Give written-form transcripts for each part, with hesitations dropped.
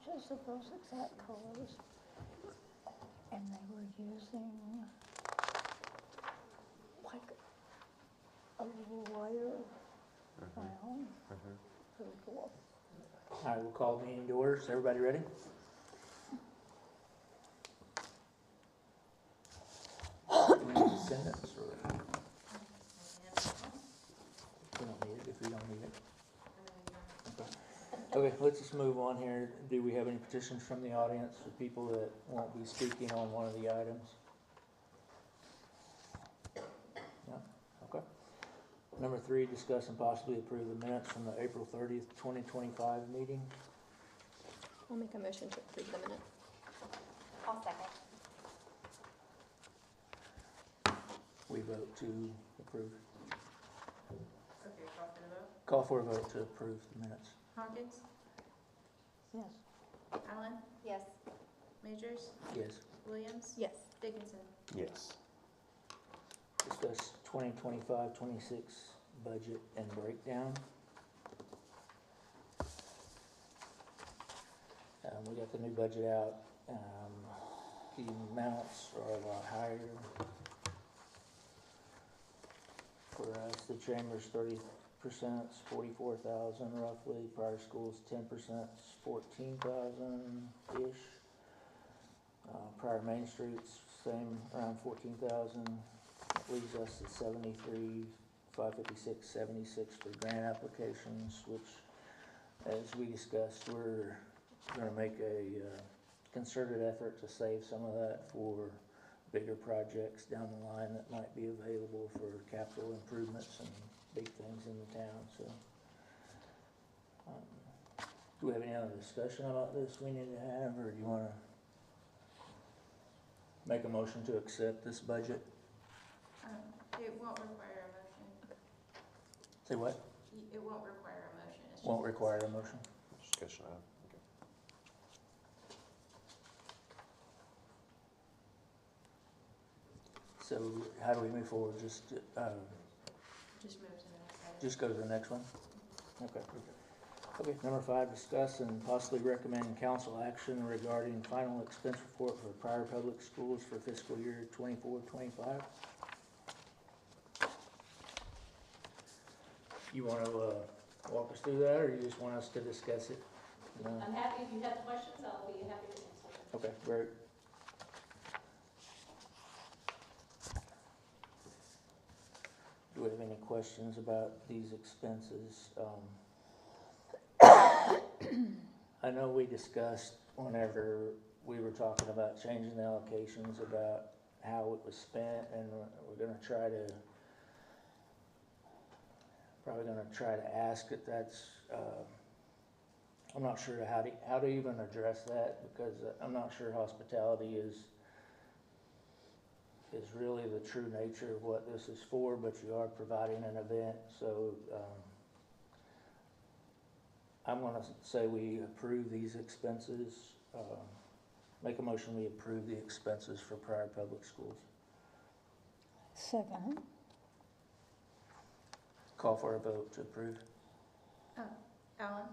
purchase of those exact colors. And they were using like a little lighter brown. Pretty cool. All right, we'll call the meeting to order. Is everybody ready? Do we need a sentence or? We don't need it if we don't need it. Okay, let's just move on here. Do we have any petitions from the audience for people that won't be speaking on one of the items? No? Okay. Number 3, discuss and possibly approve the minutes from the April 30th, 2025 meeting. I'll make a motion to approve the minute. I'll second. We vote to approve. Okay, call for the vote. Call for a vote to approve the minutes. Hawkins, Yes. Allen, Yes. Majors, Yes. Williams, Yes. Dickinson. Yes. Discuss 2025-26 budget and breakdown. We got the new budget out. The amounts are a lot higher. For us, the chamber's 30% is $44,000 roughly. Pryor School's 10% is $14,000-ish. Pryor Main Street's same, around $14,000. Leaves us at $73,556.76 for grant applications, which, as we discussed, we're going to make a concerted effort to save some of that for bigger projects down the line that might be available for capital improvements and big things in the town. So, do we have any other discussion about this we need to have, or do you want to make a motion to accept this budget? It won't require a motion. Say what? It won't require a motion. It's Won't just- require a motion. Discussion item. Okay. So how do we move forward? Just Just move to the next item. just go to the next one? Okay. Okay, number 5, discuss and possibly recommend council action regarding final expense report for Pryor Public Schools for fiscal year 24-25. You want to walk us through that, or you just want us to discuss it? No? I'm happy, if you have questions, I'll be happy to answer. Okay, great. Do we have any questions about these expenses? I know we discussed whenever we were talking about changing the allocations about how it was spent, and we're gonna try to, probably gonna try to ask if that's, I'm not sure how to even address that, because I'm not sure hospitality is really the true nature of what this is for, but you are providing an event, so I'm gonna say we approve these expenses, make a motion we approve the expenses for Pryor Public Schools. Second. Call for a vote to approve. Allen,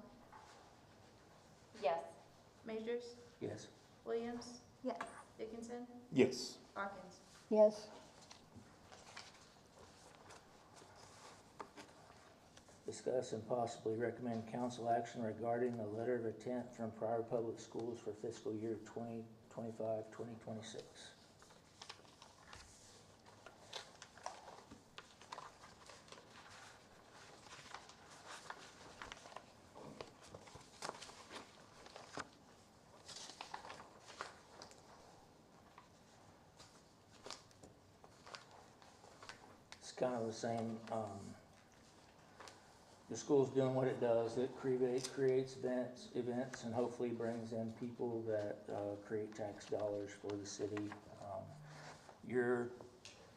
Yes. Majors, Yes. Williams, Yes. Dickinson, Yes. Hawkins. Yes. Discuss and possibly recommend council action regarding the letter of intent from Pryor Public Schools for fiscal year 2025-2026. It's kind of the same, the school's doing what it does. It creates events and hopefully brings in people that create tax dollars for the city.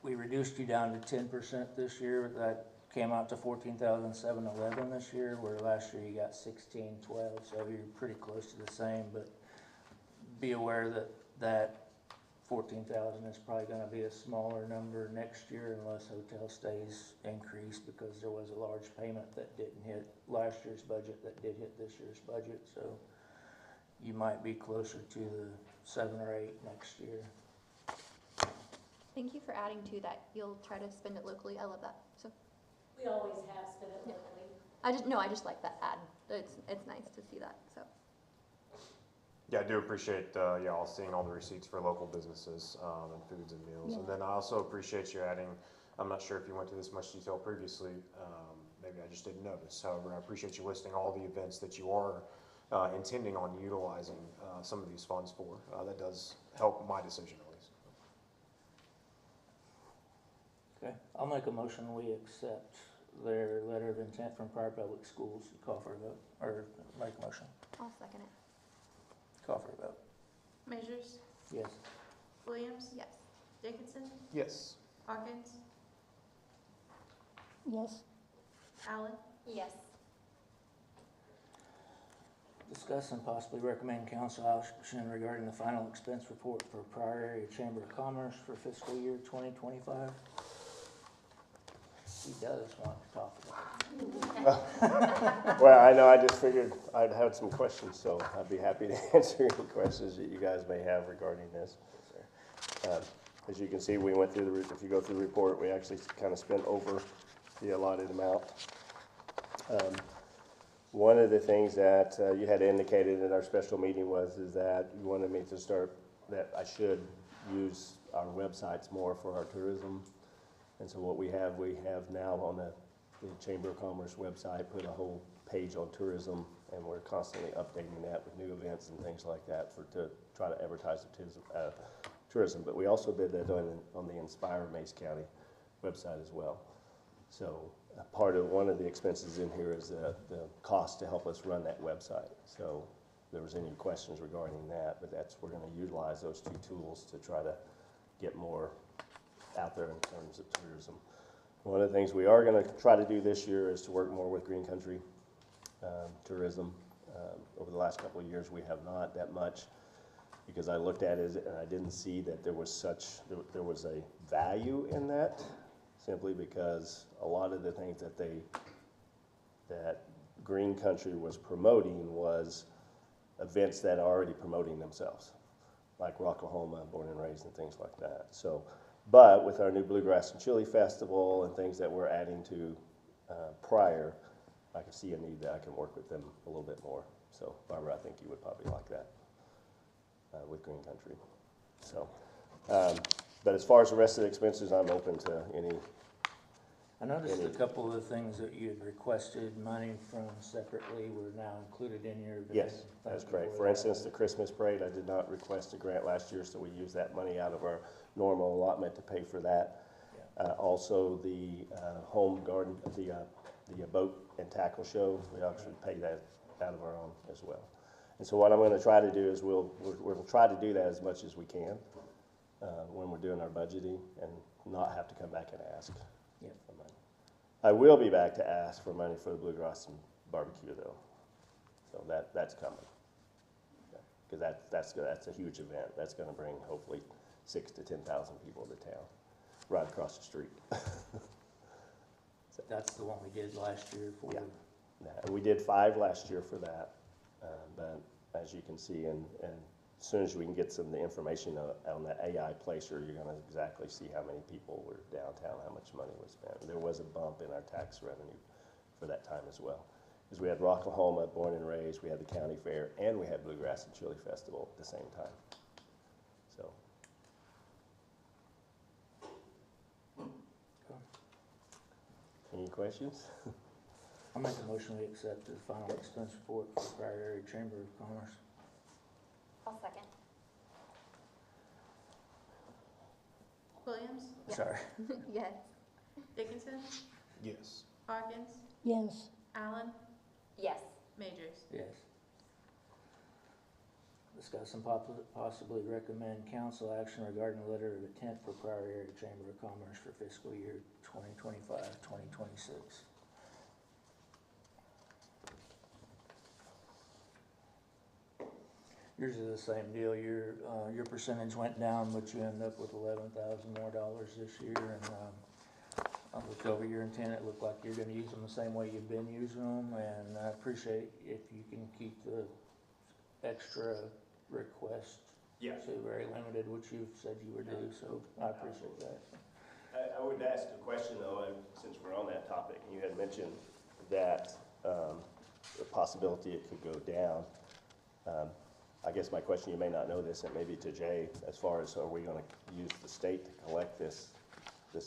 We reduced you down to 10% this year. That came out to $14,711 this year, where last year you got $1,612. So you're pretty close to the same, but be aware that 14,000 is probably going to be a smaller number next year unless hotel stays increased, because there was a large payment that didn't hit last year's budget that did hit this year's budget. So you might be closer to the 7 or 8 next year. Thank you for adding to that. You'll try to spend it locally. I love that. So We always have spent it Yeah. locally. I just like that ad. It's nice to see that. So Yeah, I do appreciate, y'all seeing all the receipts for local businesses, and foods and meals. And Yeah. then I also appreciate you adding, I'm not sure if you went to this much detail previously, maybe I just didn't notice. However, I appreciate you listing all the events that you are, intending on utilizing, some of these funds for. That does help my decision at least. Okay, I'll make a motion, we accept their letter of intent from Pryor Public Schools. Call for a vote, or make a motion. I'll second it. Call for a vote. Majors, Yes. Williams, Yes. Dickinson, Yes. Hawkins, Yes. Allen, Yes. Discuss and possibly recommend council action regarding the final expense report for Pryor Area Chamber of Commerce for fiscal year 2025. He does want to talk about it. Well, I know, I just figured I'd had some questions, so I'd be happy to answer any questions that you guys may have regarding this. As you can see, we went through if you go through the report, we actually kind of spent over the allotted amount. One of the things that you had indicated in our special meeting is that you wanted me to start, that I should use our websites more for our tourism. And so what we have now on the Chamber of Commerce website, put a whole page on tourism, and we're constantly updating that with new events and things like that to try to advertise the tourism. But we also did that on the Inspire Mays County website as well. So one of the expenses in here is the cost to help us run that website. So if there was any questions regarding that, but we're going to utilize those two tools to try to get more out there in terms of tourism. One of the things we are going to try to do this year is to work more with Green Country tourism. Over the last couple of years, we have not that much, because I looked at it and I didn't see that there was a value in that, simply because a lot of the things that Green Country was promoting was events that are already promoting themselves, like Rocklahoma, Born and Raised, and things like that. So, but with our new Bluegrass and Chili Festival and things that we're adding to Pryor, I can see a need that I can work with them a little bit more. So, Barbara, I think you would probably like that with Green Country. So, but as far as the rest of the expenses, I'm open to any. I noticed a couple of the things that you had requested money from separately were now included in your bid. Yes, that's Thank you correct. for For that. instance, the Christmas parade, I did not request a grant last year, so we used that money out of our normal allotment to pay for that. Also, the home garden, the boat and tackle show, we actually pay that out of our own as well. And so what I'm going to try to do is we'll try to do that as much as we can when we're doing our budgeting, and not have to come back and ask for money. I will be back to ask for money for the Bluegrass and barbecue though, so that's coming, because that's a huge event. That's going to bring hopefully 6,000 to 10,000 people to town, right across the street. That's the one we did last year for. Yeah. And we did 5 last year for that, but as you can see, and as soon as we can get some of the information on the AI placer, you're going to exactly see how many people were downtown, how much money was spent. There was a bump in our tax revenue for that time as well, because we had Rocklahoma, Born and Raised, we had the county fair, and we had Bluegrass and Chili Festival at the same time. So. Any questions? I'll make a motion we accept the final expense report for Pryor Area Chamber of Commerce. I'll second. Williams, Yeah. Sorry. Yes. Dickinson, Yes. Hawkins, Yes. Allen, Yes. Majors. Yes. Discuss and possibly recommend council action regarding the letter of intent for Pryor Area Chamber of Commerce for fiscal year 2025-2026. Yours is the same deal. Your percentage went down, but you end up with $11,000 more this year. And I looked over your intent. It looked like you're going to use them the same way you've been using them. And I appreciate if you can keep the extra request Yeah. to very limited, which you've said you would do, so I appreciate that. I would ask a question though, since we're on that topic, and you had mentioned that the possibility it could go down. I guess my question, you may not know this, and maybe to Jay, as far as are we gonna use the state to collect this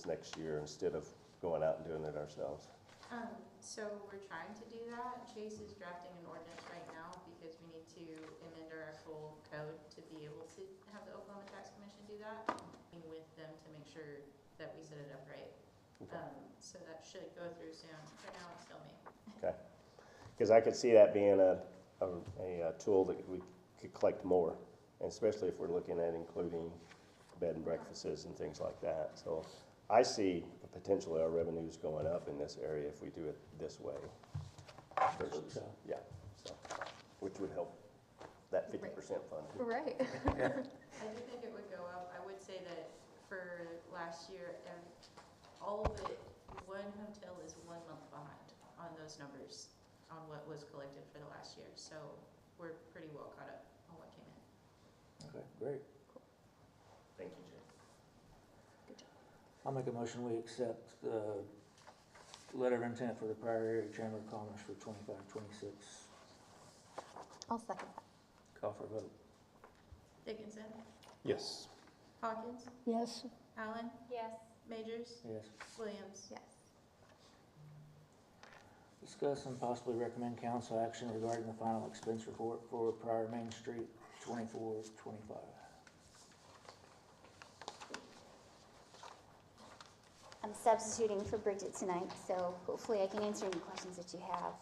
next year instead of going out and doing it ourselves? So we're trying to do that. Chase is drafting an ordinance right now because we need to amend our actual code to be able to have the Oklahoma Tax Commission do that. Working with them to make sure that we set it up right. So that should go through soon. For now, it's still me. Okay, because I could see that being a tool that we could collect more, and especially if we're looking at including bed and breakfasts and things like that. So I see potentially our revenues going up in this area if we do it this way. Versus, yeah, so, which would help that 50% fund. Right. I do think it would go up. I would say that for last year, all of it, one hotel is 1 month behind on those numbers on what was collected for the last year. So we're pretty well caught up on what came in. Okay, great. Thank you, Jay. I'll make a motion, we accept the letter of intent for the Pryor Area Chamber of Commerce for 25-26. I'll second that. Call for a vote. Dickinson, Yes. Hawkins, Yes, Allen, Yes. Majors, Yes. Williams. Yes. Discuss and possibly recommend council action regarding the final expense report for Pryor Main Street 24-25. I'm substituting for Bridget tonight, so hopefully I can answer any questions that you have.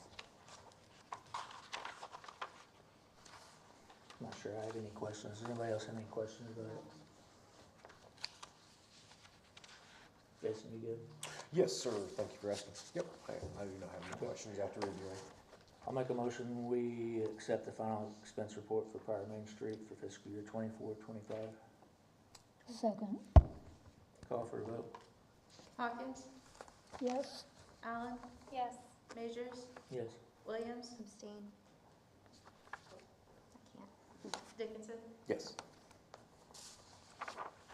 I'm not sure I have any questions. Does anybody else have any questions about it? Jason, you good? Yes, sir. Thank you for asking. Yep. I do not have any questions after reviewing. I'll make a motion, we accept the final expense report for Pryor Main Street for fiscal year 24-25. second, Call for a vote. Hawkins, yes, Allen, Yes. Majors, Yes. Williams, Abstain. I can't. Dickinson. Yes.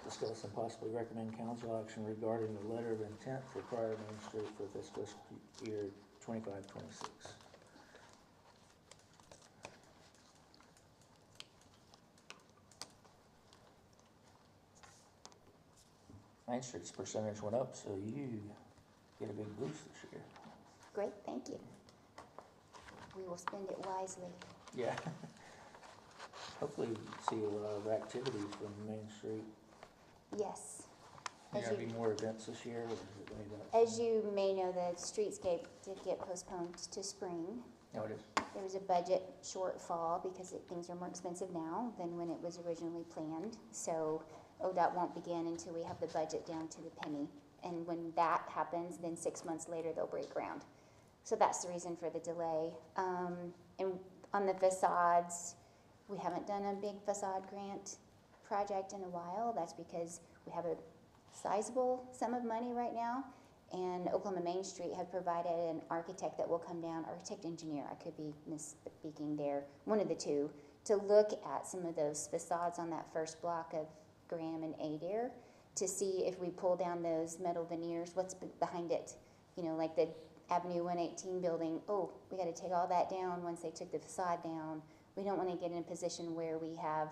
Discuss and possibly recommend council action regarding the letter of intent for Pryor Main Street for this fiscal year 25-26. Main Street's percentage went up, so you get a big boost this year. Great, thank you. We will spend it wisely. Yeah. Hopefully we see a lot of activity from Main Street. Yes. There As gonna you- be more events this year, or is it way back? As you may know, the streetscape did get postponed to spring. No, it is. There was a budget shortfall because things are more expensive now than when it was originally planned. So ODOT won't begin until we have the budget down to the penny. And when that happens, then 6 months later, they'll break ground. So that's the reason for the delay. And on the facades, we haven't done a big facade grant project in a while. That's because we have a sizable sum of money right now. And Oklahoma Main Street had provided an architect that will come down, architect engineer, I could be misspeaking there, one of the two, to look at some of those facades on that first block of Graham and Adair to see if we pull down those metal veneers, what's behind it. You know, like the Avenue 118 building, oh, we gotta take all that down once they took the facade down. We don't wanna get in a position where we have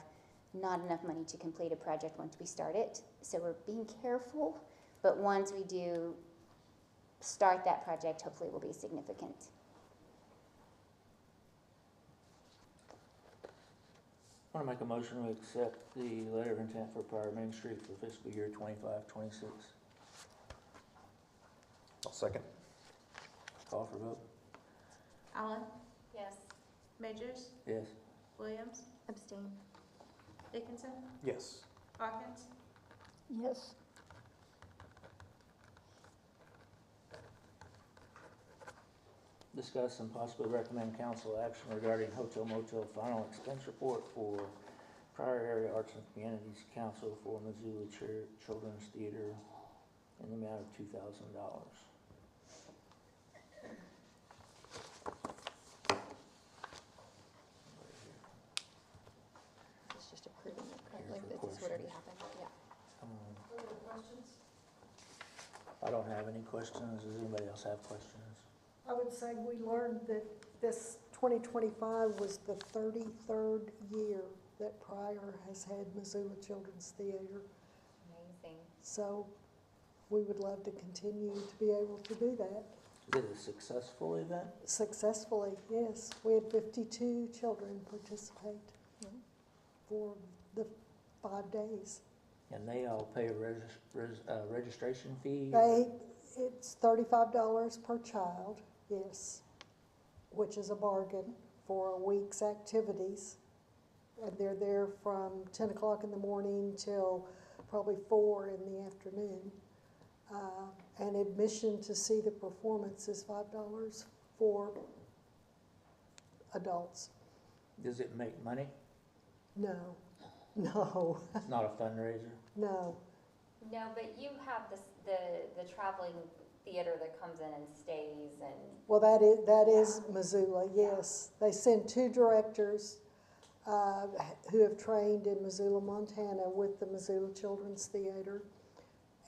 not enough money to complete a project once we start it. So we're being careful, but once we do start that project, hopefully it will be significant. I want to make a motion to accept the letter of intent for Pryor Main Street for fiscal year 25-26. I'll second. Call for vote. Allen, Yes. Majors, Yes. Williams, Abstain. Dickinson, Yes. Hawkins, yes, Discuss and possibly recommend council action regarding Hotel Motel final expense report for Pryor Area Arts and Communities Council for Missoula Children's Theater in the amount of $2,000. like for this is what questions. already happened, yeah. I don't have any questions. Does anybody else have questions? I would say we learned that this 2025 was the 33rd year that Pryor has had Missoula Children's Theater. Amazing. So we would love to continue to be able to do that Is it a successful event? successfully, yes. We had 52 children participate for the 5 days. And they all pay a registration fee? It's $35 per child, yes, which is a bargain for a week's activities. And they're there from 10 o'clock in the morning till probably 4 in the afternoon. And admission to see the performance is $5 for adults. Does it make money? No, no, It's not a fundraiser? no. No, but you have the traveling theater that comes in and stays and, Well, that is Missoula, yes. They send 2 directors who have trained in Missoula, Montana with the Missoula Children's Theater.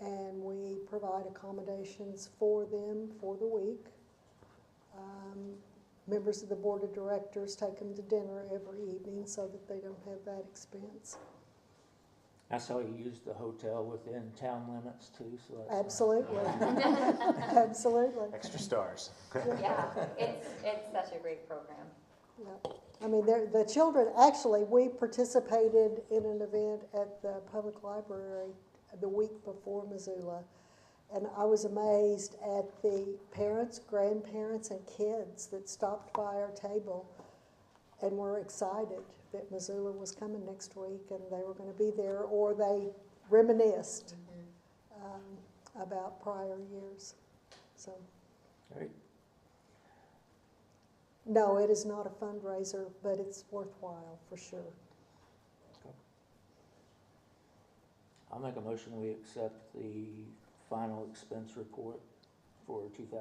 And we provide accommodations for them for the week. Members of the board of directors take them to dinner every evening so that they don't have that expense. I saw you use the hotel within town limits too, so that's. Absolutely. Absolutely. Extra stars. yeah, it's such a great program. Yeah. I mean, the children, actually, we participated in an event at the public library the week before Missoula, and I was amazed at the parents, grandparents, and kids that stopped by our table and were excited that Missoula was coming next week and they were going to be there, or they reminisced about prior years. So, Great. no, it is not a fundraiser, but it's worthwhile for sure. I'll make a motion, we accept the final expense report for $2,000.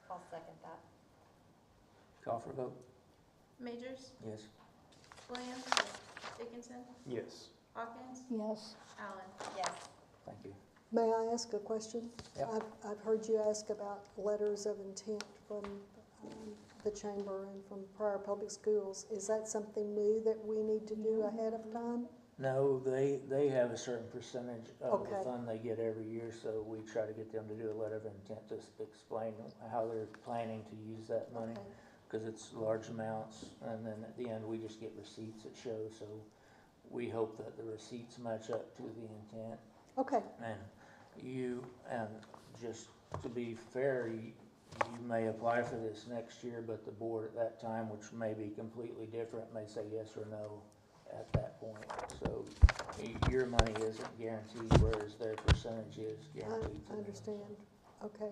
I'll second that. Call for vote? Majors, Yes. Williams, Dickinson, Yes. Hawkins, Yes. Allen. Yes. Thank you. May I ask a question? Yep. I've heard you ask about letters of intent from the chamber and from Pryor Public Schools. Is that something new that we need to do ahead of time? No, they have a certain percentage of the Okay. fund they get every year, so we try to get them to do a letter of intent to explain how they're planning to use that money. Okay. Because it's large amounts, and then at the end, we just get receipts that show, so we hope that the receipts match up to the intent. Okay, And just to be fair, you may apply for this next year, but the board at that time, which may be completely different, may say yes or no at that point. So your money isn't guaranteed, whereas their percentage is guaranteed. I understand. Okay.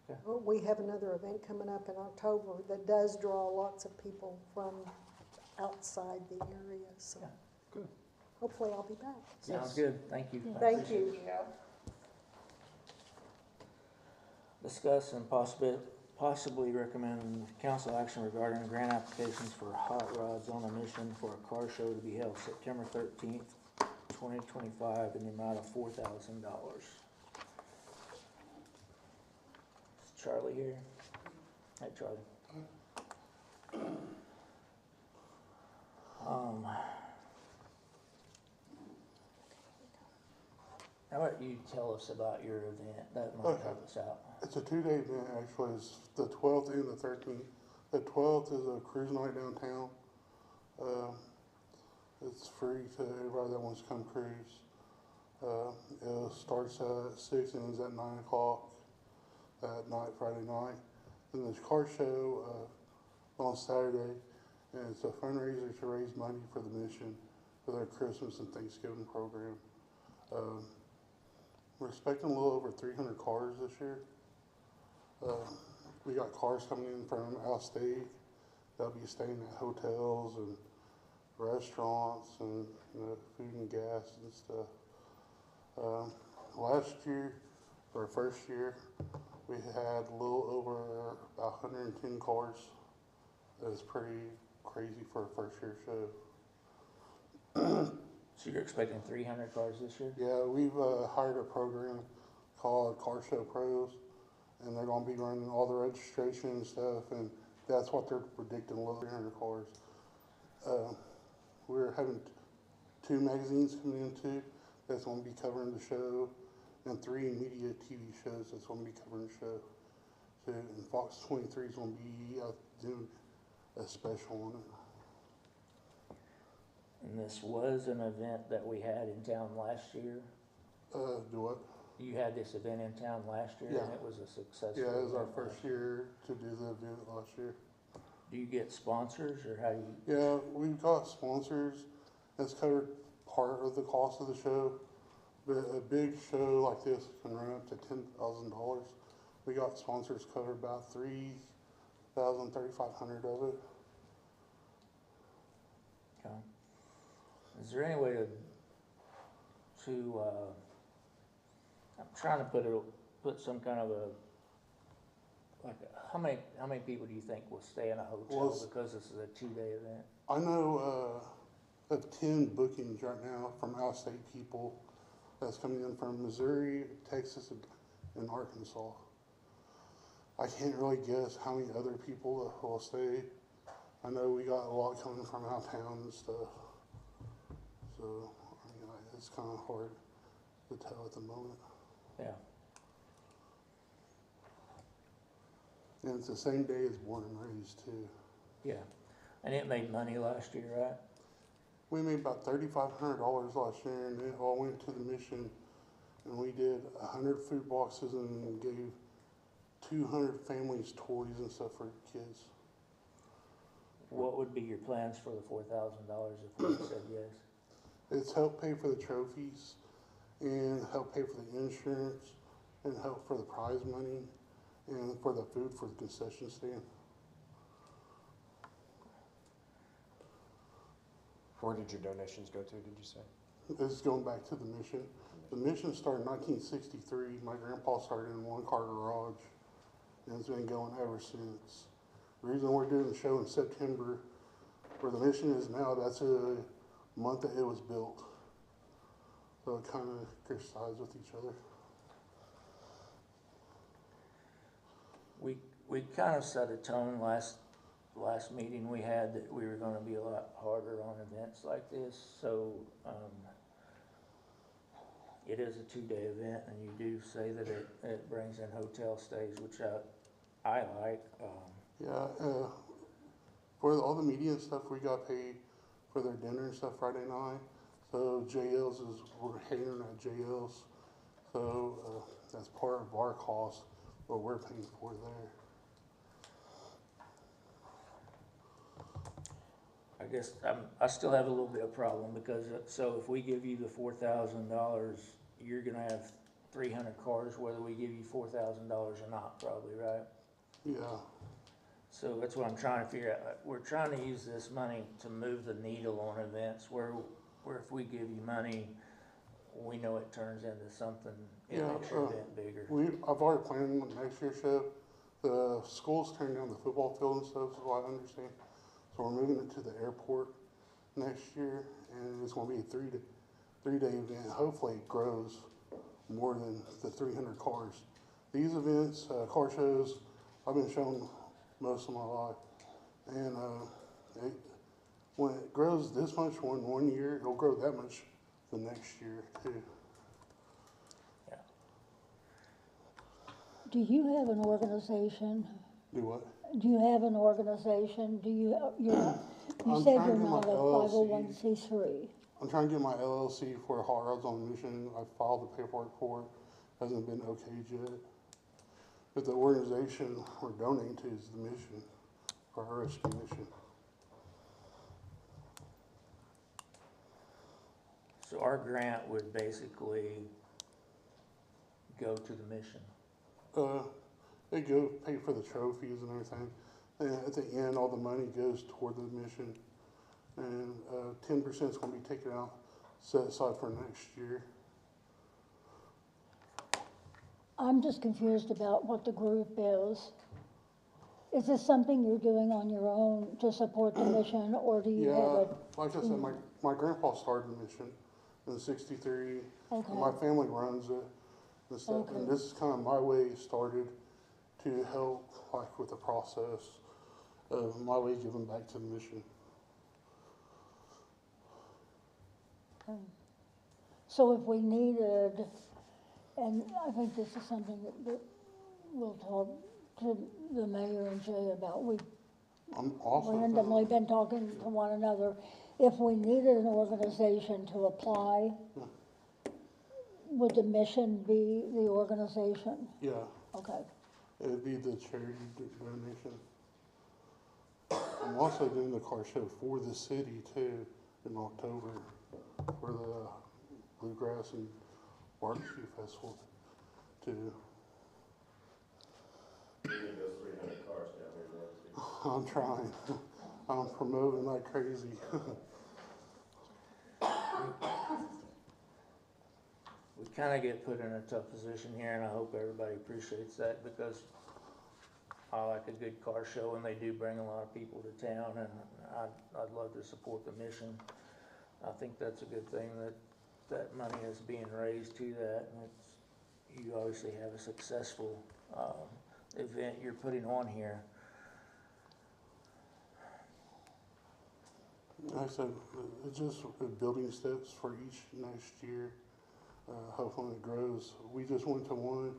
Okay. Well, we have another event coming up in October that does draw lots of people from outside the area, so. Yeah. Good. Hopefully I'll be back. Sounds good, thank you. I Thank appreciate it. you. Discuss and possibly recommend council action regarding grant applications for Hot Rods on a Mission for a car show to be held September 13th, 2025 in the amount of $4,000. Is Charlie here? Hey, Charlie. How about you tell us about your event? That might help us out. It's a 2-day event, actually. It's the 12th and the 13th. The 12th is a cruise night downtown. It's free to everybody that wants to come cruise. It starts at 6 and ends at 9 o'clock at night, Friday night. Then there's a car show on Saturday, and it's a fundraiser to raise money for the mission for their Christmas and Thanksgiving program. We're expecting a little over 300 cars this year. We got cars coming in from out of state. They'll be staying at hotels and restaurants and food and gas and stuff. Last year, our first year, we had a little over 110 cars. That was pretty crazy for a first year show. So you're expecting 300 cars this year? Yeah, we've hired a program called Car Show Pros, and they're gonna be running all the registration and stuff, and that's what they're predicting, 300 cars. We're having 2 magazines coming in too, that's gonna be covering the show, and 3 media TV shows that's gonna be covering the show. So, and Fox 23 is gonna be out doing a special on it. And this was an event that we had in town last year. Do what? You had this event in town last year, and Yeah. it was a successful. Yeah, it was our event first last year to do the event last year. Do you get sponsors, or how do you? Yeah, we've got sponsors. That's covered part of the cost of the show. But a big show like this can run up to $10,000. We got sponsors covered about 3,500 of it. Okay. Is there any way to I'm trying to put some kind of how many people do you think will stay in a hotel Well, because this is a 2-day event? I know of 10 bookings right now from out-of-state people that's coming in from Missouri, Texas, and Arkansas. I can't really guess how many other people will stay. I know we got a lot coming from out of town and stuff. So, I mean, it's kind of hard to tell at the moment. Yeah. And it's the same day as Born and Raised too. Yeah. And it made money last year, right? We made about $3,500 last year, and it all went to the mission. And we did 100 food boxes and gave 200 families toys and stuff for kids. What would be your plans for the $4,000 if we said yes? It's help pay for the trophies, and help pay for the insurance, and help for the prize money, and for the food for the concession stand. Where did your donations go to, did you say? This is going back to the mission. The mission started in 1963. My grandpa started in one car garage, and it's been going ever since. The reason we're doing the show in September, where the mission is now, that's a month that it was built. So it kind of coincides with each other. We kind of set a tone last meeting we had that we were going to be a lot harder on events like this. So it is a 2-day event, and you do say that it brings in hotel stays, which I like. Yeah, for all the media and stuff, we got paid for their dinner and stuff Friday night. So JL's we're catering at JL's. So that's part of our cost, what we're paying for there. I guess I still have a little bit of problem because so if we give you the $4,000, you're gonna have 300 cars, whether we give you $4,000 or not, probably, right? Yeah, So that's what I'm trying to figure out. We're trying to use this money to move the needle on events where if we give you money, we know it turns into something, it makes your event bigger. I've already planned next year's show. The school's turning down the football field and stuff, is what I understand. So we're moving it to the airport next year, and it's gonna be a three-day event. Hopefully it grows more than the 300 cars. These events, car shows, I've been showing most of my life. And when it grows this much one year, it'll grow that much the next year too. Yeah. Do you have an organization? Do what? Do you have an organization? Do you, you I'm said trying you're to get not my a LLC. 501c3. I'm trying to get my LLC for Hot Rods on a Mission. I filed the paperwork for it. Hasn't been okayed yet. But the organization we're donating to is the mission, for our rescue mission. So our grant would basically go to the mission. They go pay for the trophies and everything. And at the end, all the money goes toward the mission. And 10% is going to be taken out, set aside for next year. I'm just confused about what the group is. Is this something you're doing on your own to support the mission, or do you have Yeah, a? like I said, my grandpa started the mission. and 63. Okay. And my family runs it and stuff. Okay. And this is kind of my way started to help like with the process of my way giving back to the mission. So if we needed, and I think this is something that we'll talk to the mayor and Jay about, we've I'm also randomly been talking to one another. If we needed an organization to apply, would the mission be the organization? yeah, Okay, it would be the charity donation. I'm also doing the car show for the city too in October for the Bluegrass and Barbecue Festival too. We need those 300 cars down here. I'm trying. I'm promoting like crazy. We kinda get put in a tough position here, and I hope everybody appreciates that, because I like a good car show, and they do bring a lot of people to town, and I'd love to support the mission. I think that's a good thing, that money is being raised to that, and you obviously have a successful, event you're putting on here. Like I said, it's just building steps for each next year. Hopefully it grows. We just went to one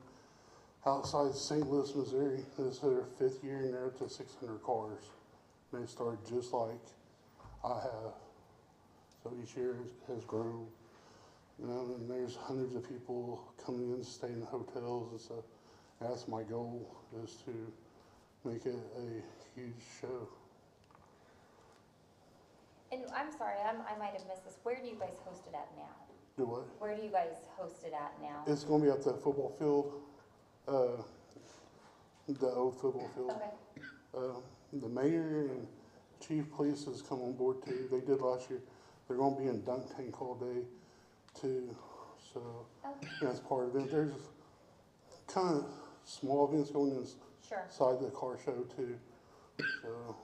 outside St. Louis, Missouri. This is their 5th year, and they're up to 600 cars. They started just like I have. So each year has grown. You know, and there's hundreds of people coming in, staying in hotels and stuff. That's my goal, is to make it a huge show. And I'm sorry, I might have missed this. Where do you guys host it at now? Do what? Where do you guys host it at now? It's gonna be at the football field, the old football field. Okay. The mayor and chief police has come on board too. They did last year. They're gonna be in dunk tank all day too. So Okay. that's part of it. There's kind of small events going Sure. inside the car show too. So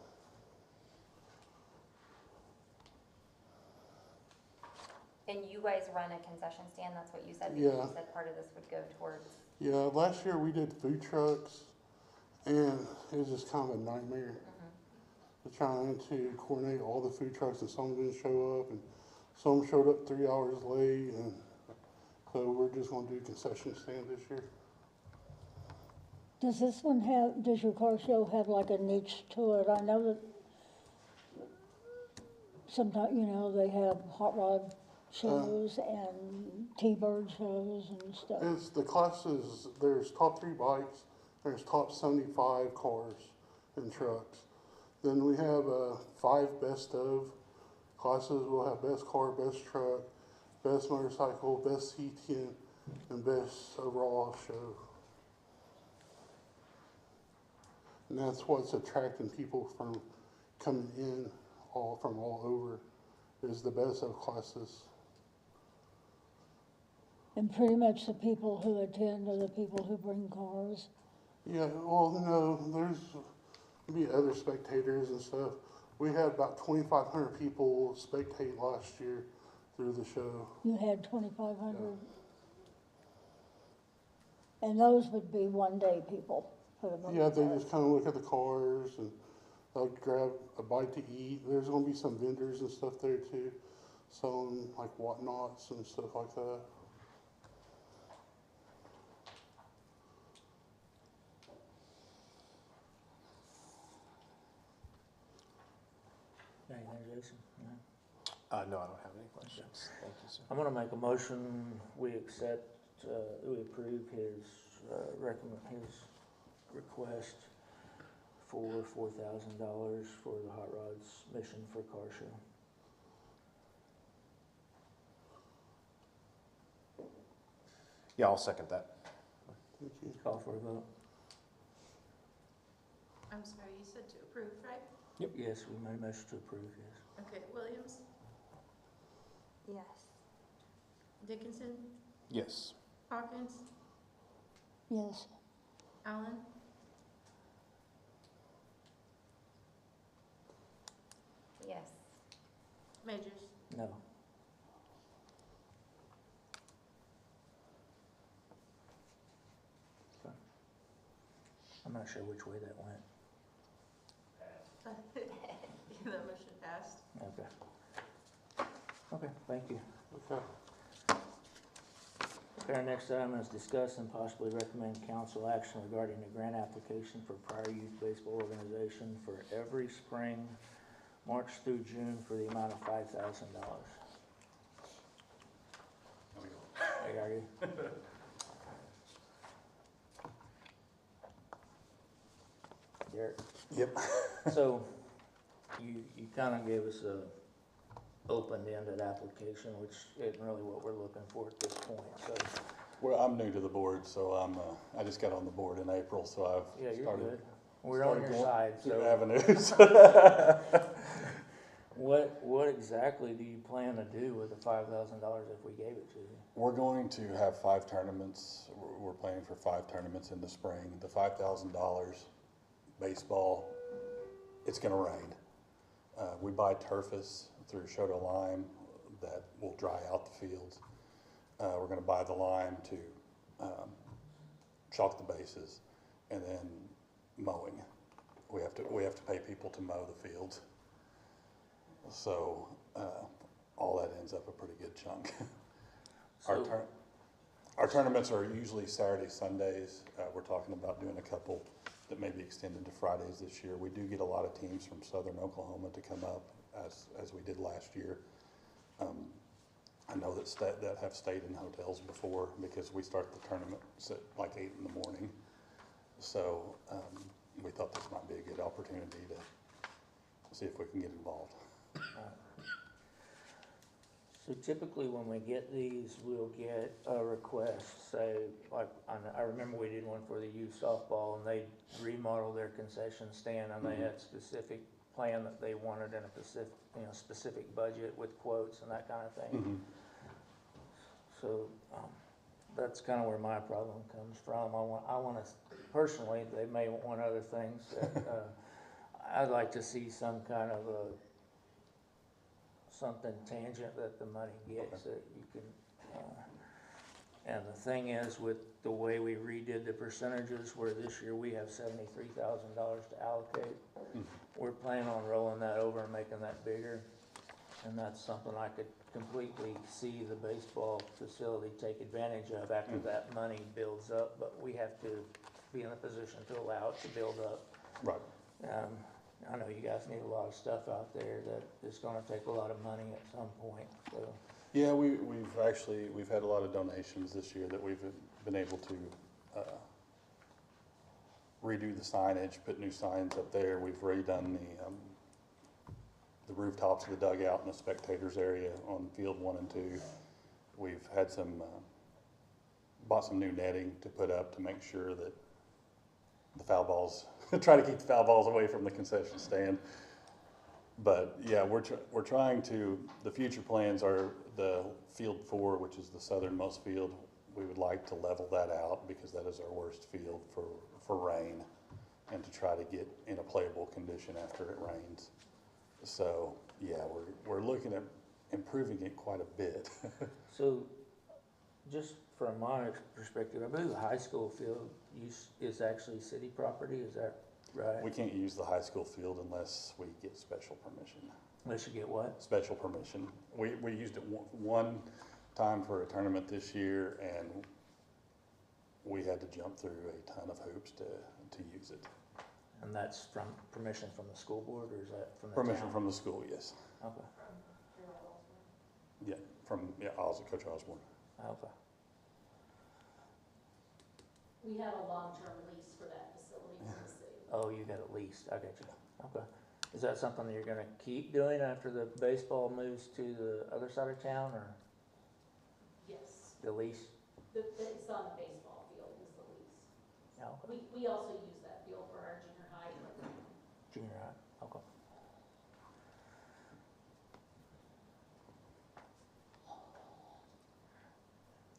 And you guys run a concession stand, that's what you said? Yeah. Because you said part of this would go towards, yeah, last year we did food trucks, and it was just kind of a nightmare. We're trying to coordinate all the food trucks, and some didn't show up, and some showed up 3 hours late, and so we're just gonna do concession stand this year. does this one have, does your car show have like a niche to it? I know that sometimes, you know, they have hot rod shows and T-bird shows and stuff. It's the classes, there's top 3 bikes, there's top 75 cars and trucks. Then we have 5 best of classes. We'll have best car, best truck, best motorcycle, best C10, and best overall show. And that's what's attracting people from coming in from all over, is the best of classes. And pretty much the people who attend are the people who bring cars. Yeah, well, no, there's be other spectators and stuff. We had about 2,500 people spectate last year through the show. You had 2,500. And those would be one-day people for the most Yeah, they part. just kind of look at the cars and they'll grab a bite to eat. There's gonna be some vendors and stuff there too, selling like whatnots and stuff like that. Anything, Jason? No? No, I don't have any questions. Thank you, sir. I'm gonna make a motion, we accept, we approve his, his request for $4,000 for the Hot Rods Mission for Car Show. Yeah, I'll second that. Thank you. Call for a vote. I'm sorry, you said to approve, right? Yes, we made a motion to approve, yes. Okay, Williams, Yes. Dickinson, Yes. Hawkins, Yes, Allen, yes. Majors. No. not sure which way that went. The motion passed. Okay. Okay, thank you. Okay. Okay, our next item is discuss and possibly recommend council action regarding the grant application for Pryor Youth Baseball Organization for every spring, March through June, for the amount of $5,000. Hey, are you? Derek? Yep. So, you kind of gave us a open-ended application, which isn't really what we're looking for at this point, so. Well, I'm new to the board, so I just got on the board in April, so I've Yeah, you're started. good. We're on your going side, through so avenues. what exactly do you plan to do with the $5,000 if we gave it to you? We're going to have 5 tournaments. We're planning for 5 tournaments in the spring. The $5,000 baseball, it's gonna rain. We buy turfus through Shoto Lime that will dry out the fields. We're gonna buy the lime to chalk the bases, and then mowing. We have to pay people to mow the fields. So all that ends up a pretty good chunk. So- Our tournaments are usually Saturdays, Sundays. We're talking about doing a couple that may be extended to Fridays this year. We do get a lot of teams from southern Oklahoma to come up, as we did last year. I know that have stayed in hotels before, because we start the tournaments at like 8 in the morning. So we thought this might be a good opportunity to see if we can get involved. So typically when we get these, we'll get a request, say, like, I remember we did one for the youth softball, and they remodeled their concession stand, and they had specific plan that they wanted in a specific budget with quotes and that kind of thing. So that's kind of where my problem comes from. I want to, personally, they may want other things. That, I'd like to see some kind of something tangent that the money gets that you can. And the thing is, with the way we redid the percentages, where this year we have $73,000 to allocate, we're planning on rolling that over and making that bigger. And that's something I could completely see the baseball facility take advantage of after that money builds up, but we have to be in a position to allow it to build up. Right. I know you guys need a lot of stuff out there that is gonna take a lot of money at some point, so. Yeah, we've had a lot of donations this year that we've been able to redo the signage, put new signs up there. We've redone the rooftops of the dugout and the spectators area on field 1 and 2. We've had bought some new netting to put up to make sure that the foul balls, try to keep the foul balls away from the concession stand. But yeah, we're trying to, the future plans are the field 4, which is the southernmost field. We would like to level that out, because that is our worst field for rain, and to try to get in a playable condition after it rains. So yeah, we're looking at improving it quite a bit. So, just from my perspective, I believe the high school field is actually city property, is that right? We can't use the high school field unless we get special permission. Unless you get what? Special permission. We used it one time for a tournament this year, and we had to jump through a ton of hoops to use it. And that's from permission from the school board, or is that from the town? Permission from the school, yes. Okay, Yeah, Coach Osborne. okay. We have a long-term lease for that facility from the city. Oh, you got it leased, I got you, okay. Is that something that you're gonna keep doing after the baseball moves to the other side of town, or Yes, the lease? it's on the baseball field is the lease. Yeah, okay. We also use that field for our junior high. Junior high, okay.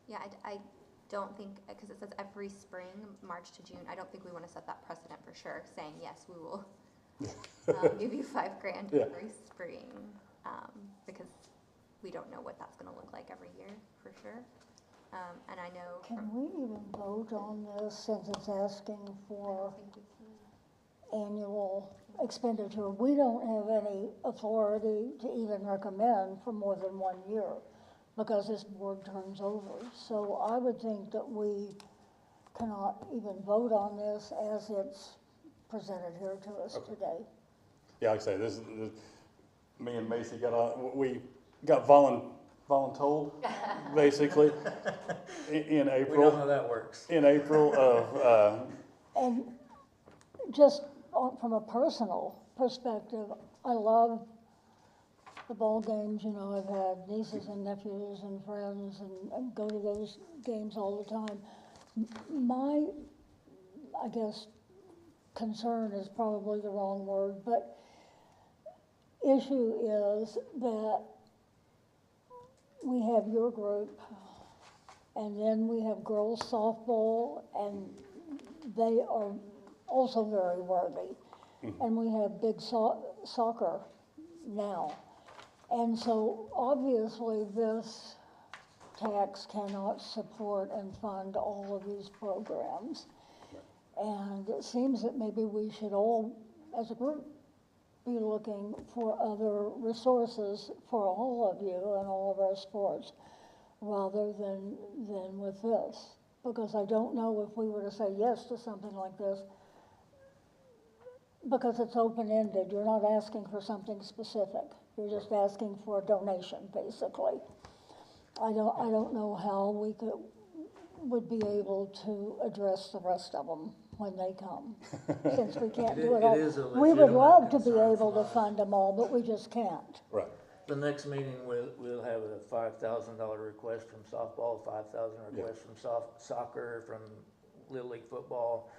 Yeah, I don't think, because it says every spring, March to June, I don't think we want to set that precedent for sure, saying, yes, we will give you $5,000 Yeah. every spring, because we don't know what that's going to look like every year, for sure. And I know Can from, we even vote on this since it's asking I for don't think we can. annual expenditure? We don't have any authority to even recommend for more than 1 year because this board turns over. So I would think that we cannot even vote on this as it's presented here to us today. Yeah, like I say, me and Macy we got voluntold, basically, in April. We know how that works. In April of, And just from a personal perspective, I love the ball games. You know, I've had nieces and nephews and friends and go to those games all the time. My, I guess, concern is probably the wrong word, but issue is that we have your group, and then we have girls softball, and they are also very worthy. And we have big soccer now. And so obviously this tax cannot support and fund all of these programs. And it seems that maybe we should all, as a group, be looking for other resources for all of you and all of our sports, rather than with this. Because I don't know if we were to say yes to something like this, because it's open-ended. You're not asking for something specific. You're just asking for a donation, basically. I don't know how we would be able to address the rest of them when they come, since we can't do it all. It is a We would legitimate love to be concern able from to us. fund them all, but we just can't. right. The next meeting, we'll have a $5,000 request from softball, 5,000 request from soccer, from Little League football.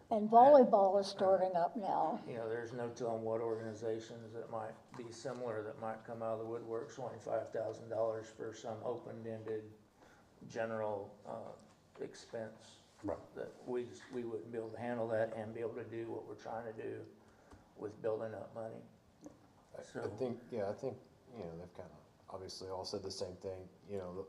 And volleyball is starting up now. You know, there's no telling what organizations that might be similar that might come out of the woodworks wanting $5,000 for some open-ended general expense. Right. That we wouldn't be able to handle that and be able to do what we're trying to do with building up money. So, I think, you know, they've kind of obviously all said the same thing. You know,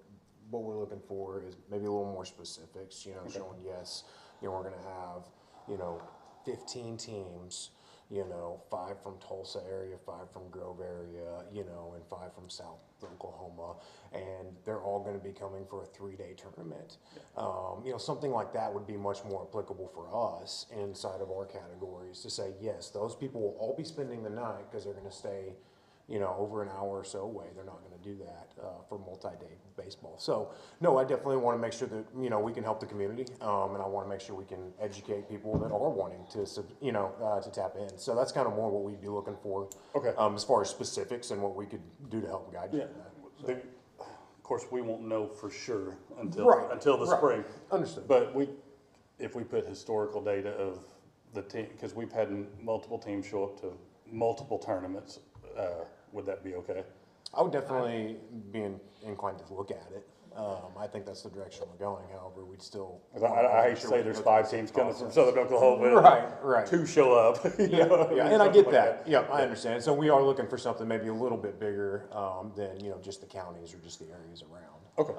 what we're looking for is maybe a little more specifics, you know, showing, yes, you know, we're gonna have, you know, 15 teams, you know, 5 from Tulsa area, 5 from Grove area, you know, and 5 from South Oklahoma, and they're all gonna be coming for a 3-day tournament. You know, something like that would be much more applicable for us inside of our categories to say, yes, those people will all be spending the night because they're gonna stay, you know, over an hour or so away. They're not gonna do that for multi-day baseball. So, no, I definitely wanna make sure that, you know, we can help the community, and I wanna make sure we can educate people that are wanting to, you know, to tap in. So that's kind of more what we'd be looking for. Okay. As far as specifics and what we could do to help guide you in that. So. Of course, we won't know for sure until the Right. spring. Understood. But if we put historical data of the team, because we've had multiple teams show up to multiple tournaments, would that be okay? I would definitely be inclined to look at it. I think that's the direction we're going. However, we'd still. 'Cause I hate to say there's 5 teams coming from Southern Oklahoma. Right. 2 show up. Yeah, and I something get like that. Yeah, I understand. So we are looking for something maybe a little bit bigger than, you know, just the counties or just the areas around. Okay.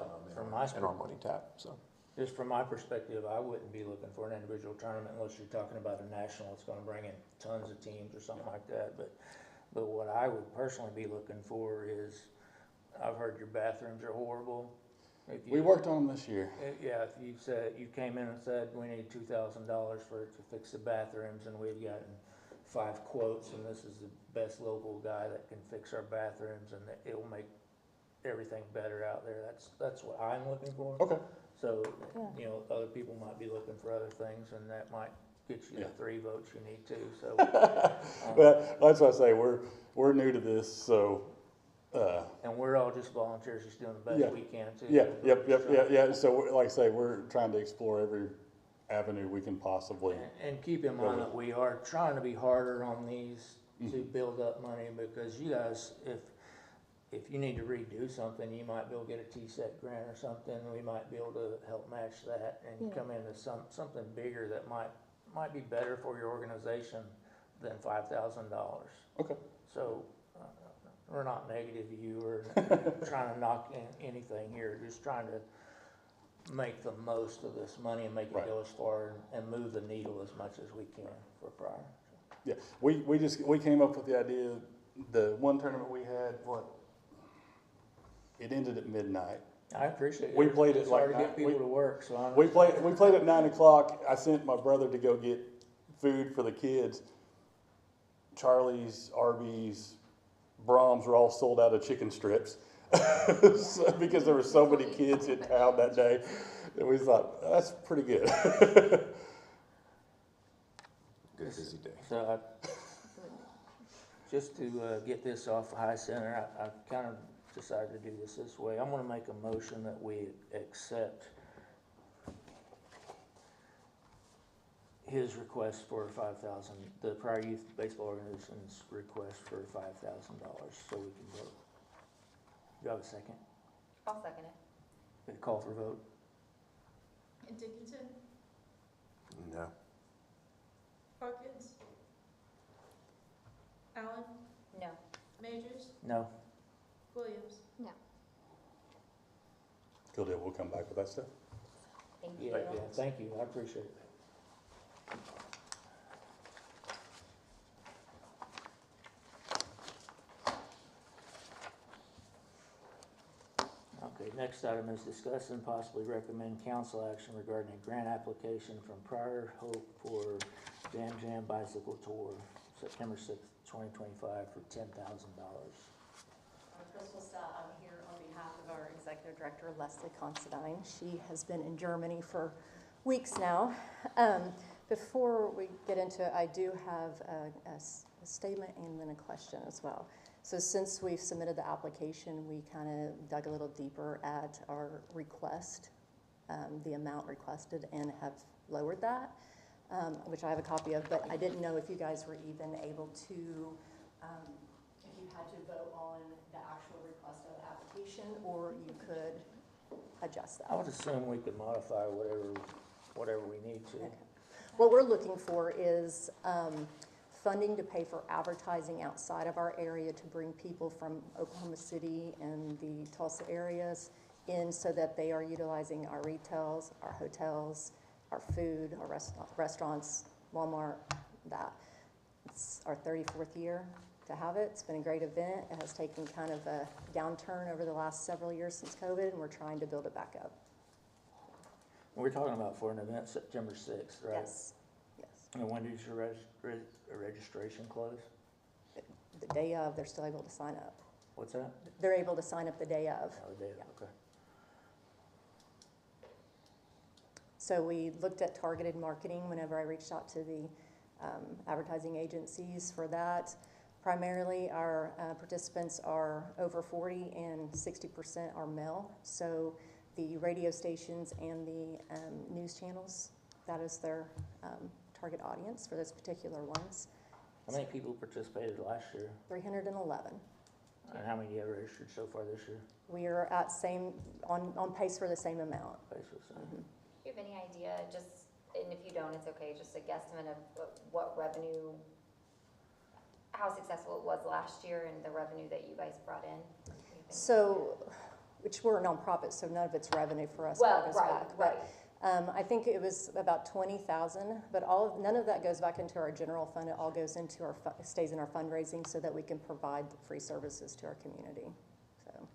In our money tap, so. just from my perspective, I wouldn't be looking for an individual tournament unless you're talking about a national. It's gonna bring in tons of teams or something like that. But what I would personally be looking for is, I've heard your bathrooms are horrible. We worked on them this year. Yeah, if you came in and said, we need $2,000 to fix the bathrooms, and we've gotten 5 quotes, and this is the best local guy that can fix our bathrooms, and it'll make everything better out there. That's what I'm looking for. Okay. So, you know, other people might be looking for other things, and that might get you the 3 votes you need too, so. But that's what I say, we're new to this, so, And we're all just volunteers, just doing the best we can too. yeah. So like I say, we're trying to explore every avenue we can possibly. And keep in mind that we are trying to be harder on these to build up money, because you guys, if you need to redo something, you might be able to get a TSEC grant or something. We might be able to help match that and come into something bigger that might be better for your organization than $5,000. Okay. So we're not negative to you or trying to knock anything here, just trying to make the most of this money and make it Right. go as far and move the needle as much as we can for Pryor. Yeah, we came up with the idea, the one tournament we had, it ended at midnight. I appreciate it. We played it It's like hard to get nine- people we- to work, so I'm. We played at 9 o'clock. I sent my brother to go get food for the kids. Charlie's, Arby's, Brahms were all sold out of chicken strips. So, because there were so many kids in town that day. And we thought, that's pretty good. Good busy day. So just to get this off the high center, I kind of decided to do this way. I'm gonna make a motion that we accept his request for $5,000, the Pryor Youth Baseball Organization's request for $5,000, so we can vote. Do you have a second? I'll second it. Gonna call for vote? And Dickinson, No. Parkins, Allen, No. Majors, No? Williams. No. Cool deal, we'll come back with that stuff. Thank you. Yeah, thank you, I appreciate it. Okay, next item is discuss and possibly recommend council action regarding a grant application from Pryor Hope for Jam Jam Bicycle Tour, September 6th, 2025, for $10,000. Crystal Stott, I'm here on behalf of our Executive Director, Leslie Considine. She has been in Germany for weeks now. Before we get into it, I do have a statement and then a question as well. So since we've submitted the application, we kind of dug a little deeper at our request, the amount requested, and have lowered that, which I have a copy of, but I didn't know if you guys were even able to, if you had to vote on the actual request of the application, or you could adjust I that. would assume we could modify whatever we need to. Okay. What we're looking for is funding to pay for advertising outside of our area to bring people from Oklahoma City and the Tulsa areas in so that they are utilizing our retails, our hotels, our food, our restaurants, Walmart, that. It's our 34th year to have it. It's been a great event. It has taken kind of a downturn over the last several years since COVID, and we're trying to build it back up. We're talking about for an event September 6th, right? Yes, yes. And when does your registration close? The day of, they're still able to sign up. What's that? They're able to sign up the day of. Oh, the day, Yeah. okay. So we looked at targeted marketing whenever I reached out to the advertising agencies for that. Primarily, our participants are over 40 and 60% are male. So the radio stations and the news channels, that is their target audience for those particular ones. How many people participated last year? 311. And how many have registered so far this year? We are at on pace for the same amount. Basically, so. Mhm. Do you have any idea, just, and if you don't, it's okay, just a guesstimate of what revenue, how successful it was last year and the revenue that you guys brought in? So, which we're a nonprofit, so none of it's revenue for us. Well, All goes right, back. right. But, I think it was about 20,000, but none of that goes back into our general fund. It all goes into stays in our fundraising so that we can provide free services to our community. So,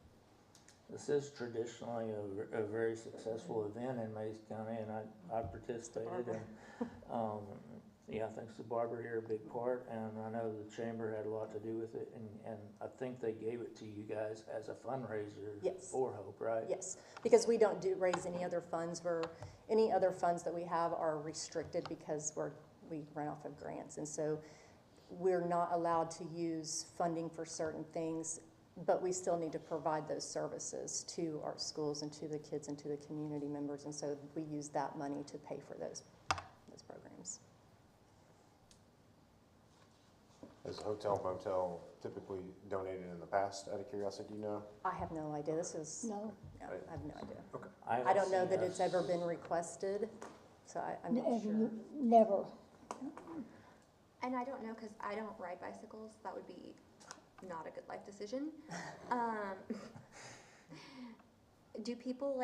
This is traditionally a very successful event in Mays County, and I participated, and, yeah, thanks to Barbara here, a big part, and I know the chamber had a lot to do with it, and I think they gave it to you guys as a fundraiser Yes. for Hope, right? yes, because we don't raise any other funds. Any other funds that we have are restricted because we run off of grants, and so we're not allowed to use funding for certain things, but we still need to provide those services to our schools and to the kids and to the community members, and so we use that money to pay for those programs. Has Hotel Motel typically donated in the past, out of curiosity, do you know? I have no idea. This is, No, I have no idea. haven't I don't know seen that it's us- ever been requested, so I'm not sure. never. And I don't know, because I don't ride bicycles, that would be not a good life decision. Do people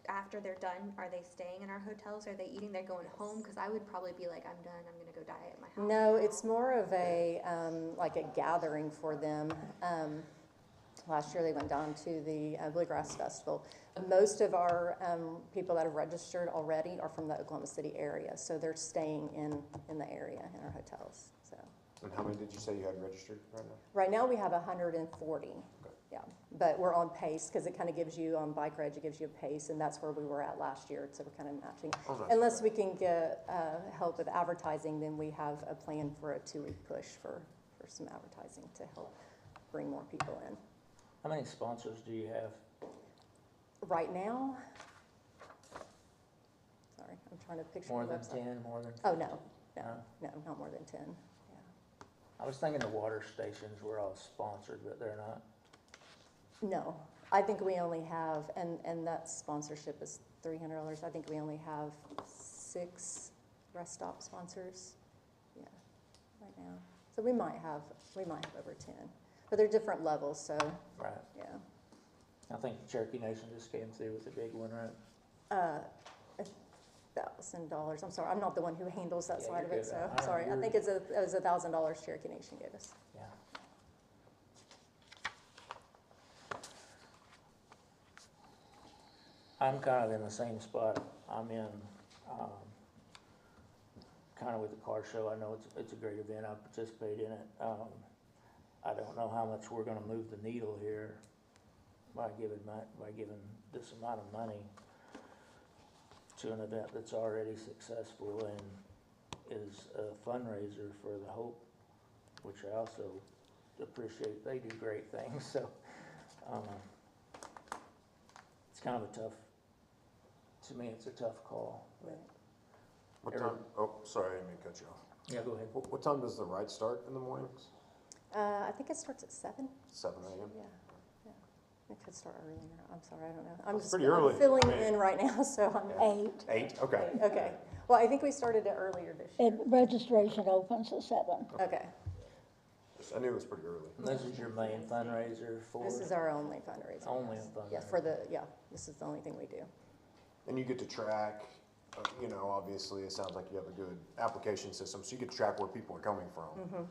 after they're done, are they staying in our hotels? Are they eating? They're going home? Because I would probably be like, I'm done. I'm gonna go die at my house. No, now." it's more of a, like a gathering for them. Last year, they went down to the Bluegrass Festival. Most of our people that have registered already are from the Oklahoma City area, so they're staying in the area, in our hotels, so. And how many did you say you had registered right now? Right now, we have 140, yeah. But we're on pace, because it kind of gives you, on Bike Reg, it gives you a pace, and that's where we were at last year, so we're kind of matching. Oh, nice. Unless we can get help with advertising, then we have a plan for a 2-week push for some advertising to help bring more people in. How many sponsors do you have? Right now, sorry, I'm trying to picture More the than website. 10, more than? Oh, no, No? not more than 10, yeah. I was thinking the water stations were all sponsored, but they're not. No, I think we only have, and that sponsorship is $300, I think we only have 6 rest stop sponsors, yeah, right now. So we might have over 10, but they're different levels, so, Right. yeah. I think Cherokee Nation just came through with a big one, right? $1,000, I'm sorry, I'm not the one who handles that Yeah, side you're of it, good. so, I know, sorry, I you're- think it was $1,000 Cherokee Nation gave us. Yeah. I'm kind of in the same spot. I'm in, kind of with the car show. I know it's a great event. I participate in it. I don't know how much we're gonna move the needle here by giving this amount of money to an event that's already successful and is a fundraiser for the Hope, which I also appreciate. They do great things, so it's kind of a tough, to me, it's a tough call. Right. What time, oh, sorry, I didn't mean to cut you off. Yeah, go ahead. What time does the ride start in the mornings? I think it starts at 7. 7 a.m.? Yeah. It could start earlier. I'm sorry, I don't know. I'm That's just pretty early. I'm filling I mean- in right now, so I'm 8. 8, okay. okay. Well, I think we started it earlier this year. Registration opens at 7. Okay. I knew it was pretty early. And this is your main fundraiser for? This is our only fundraiser. Only yes. a fundraiser. Yeah, this is the only thing we do. And you get to track, obviously, it sounds like you have a good application system, so you get to track where people are coming from.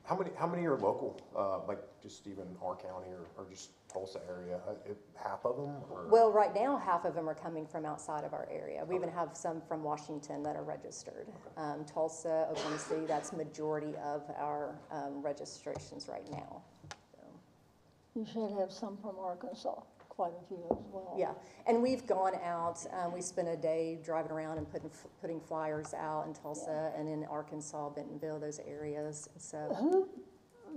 How many are local, like just even our county or just Tulsa area? Half of them? Or? Well, right now, half of them are coming from outside of our area. We even have some from Washington that are registered. Tulsa, Oklahoma City, that's majority of our registrations right now. So. You should have some from Arkansas, quite a few as well. Yeah, and we've gone out, we spent a day driving around and putting flyers out in Tulsa and in Arkansas, Bentonville, those areas, and so. Who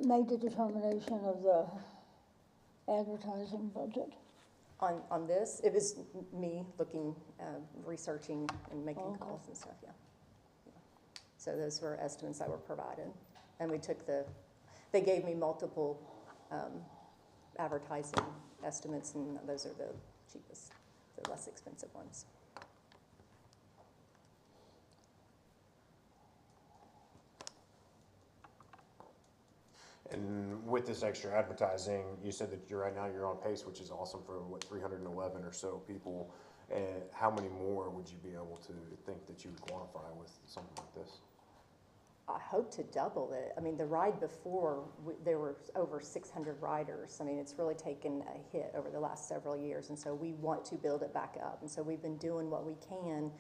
made the determination of the advertising budget? On this, it was me looking, researching and making Okay. calls and stuff, yeah. So those were estimates that were provided, and we took they gave me multiple advertising estimates, and those are the cheapest, the less expensive ones. And with this extra advertising, you said that right now you're on pace, which is awesome for 311 or so people. And how many more would you be able to think that you would quantify with something like this? I hope to double it. I mean, the ride before, there were over 600 riders. I mean, it's really taken a hit over the last several years, and so we want to build it back up. And so we've been doing what we can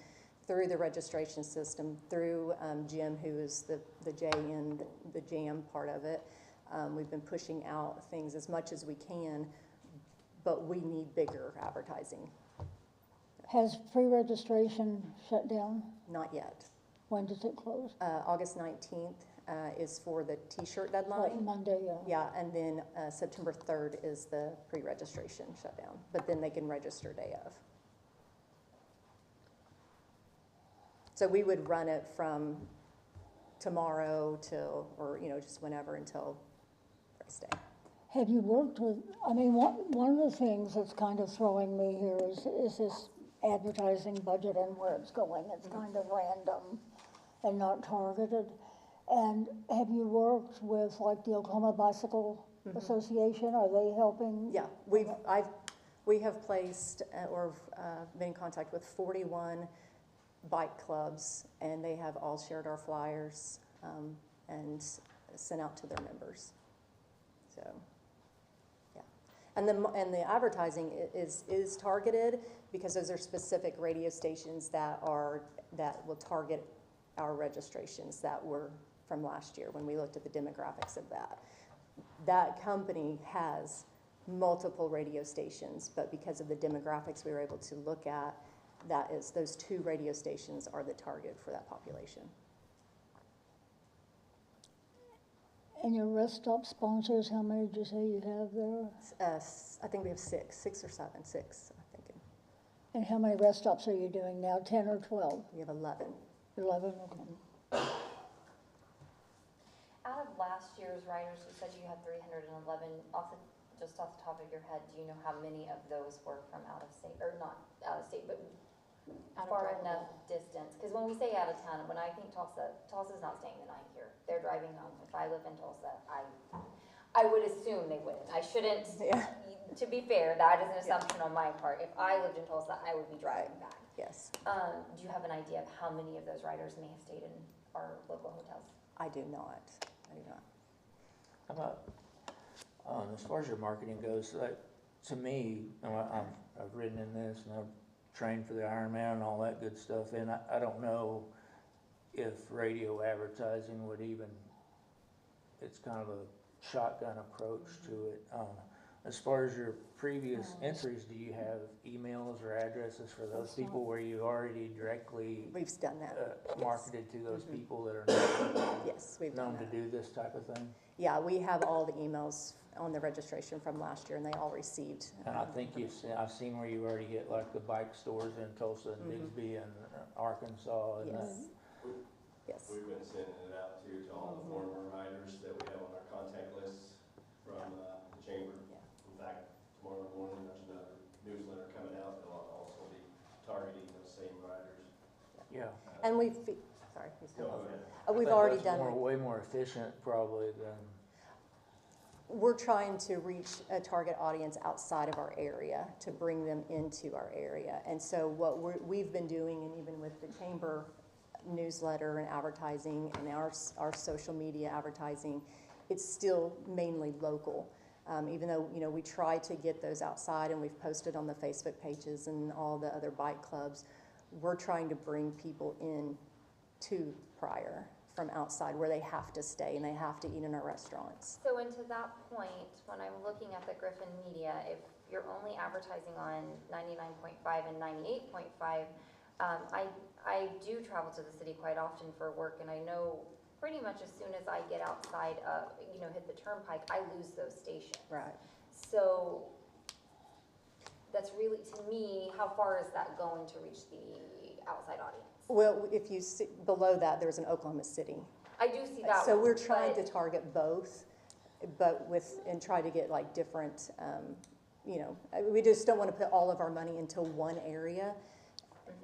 through the registration system, through Jim, who is the J in the jam part of it. We've been pushing out things as much as we can, but we need bigger advertising. Has pre-registration shut down? Not yet. When does it close? August 19th is for the T-shirt Like deadline. Monday, yeah. Yeah, and then September 3rd is the pre-registration shutdown, but then they can register day of. So we would run it from tomorrow till, or just whenever until race day. Have you worked with, I mean, one of the things that's kind of throwing me here is this advertising budget and where it's going. It's kind of random and not targeted. And have you worked with like the Oklahoma Bicycle Association? Are they helping? Yeah, We have placed or been in contact with 41 bike clubs, and they have all shared our flyers and sent out to their members. So, yeah. And the advertising is targeted because those are specific radio stations that will target our registrations that were from last year when we looked at the demographics of that. That company has multiple radio stations, but because of the demographics we were able to look at, those 2 radio stations are the target for that population. And your rest stop sponsors, how many did you say you have there? I think we have 6 or 7, I'm thinking. And how many rest stops are you doing now, 10 or 12? We have 11. 11, okay. Out of last year's riders, you said you had 311. Just off the top of your head, do you know how many of those were from out of state, or not out of state, but far enough distance? Because when we say out of town, when I think Tulsa's not staying the night here. They're driving home. If I live in Tulsa, I would assume they wouldn't. I shouldn't. Yeah. To be fair, that is an assumption on my part. If I lived in Tulsa, I would be driving back. Yes. Do you have an idea of how many of those riders may have stayed in our local hotels? I do not. How about, as far as your marketing goes, to me, I've ridden in this and I've trained for the Ironman and all that good stuff, and I don't know if radio advertising would even, it's kind of a shotgun approach to it. As far as your previous entries, do you have emails or addresses for those people where you already directly We've done that. marketed to those people that are Yes, we've done known to that. do this type of thing? Yeah, we have all the emails on the registration from last year, and they all received. And I think I've seen where you already get like the bike stores in Tulsa and Bixby and Arkansas and Yes. Yes. We've been sending it out to all the former riders that we have on our contact lists from the chamber. In fact, tomorrow morning, there's another newsletter coming out that'll also be targeting those same riders. Yeah. And we've But already that's done. way more efficient probably than. We're trying to reach a target audience outside of our area to bring them into our area. And so what we've been doing, and even with the chamber newsletter and advertising and our social media advertising, it's still mainly local. Even though, we try to get those outside, and we've posted on the Facebook pages and all the other bike clubs, we're trying to bring people in to Pryor from outside where they have to stay and they have to eat in our restaurants. So, and to that point, when I'm looking at the Griffin Media, if you're only advertising on 99.5 and 98.5, I do travel to the city quite often for work, and I know pretty much as soon as I get outside of, hit the turnpike, I lose those stations. Right. So that's really, to me, how far is that going to reach the outside audience? Well, if you see below that, there's an Oklahoma City. I do see that So one, we're trying to but- target both, but and try to get like different, we just don't want to put all of our money into one area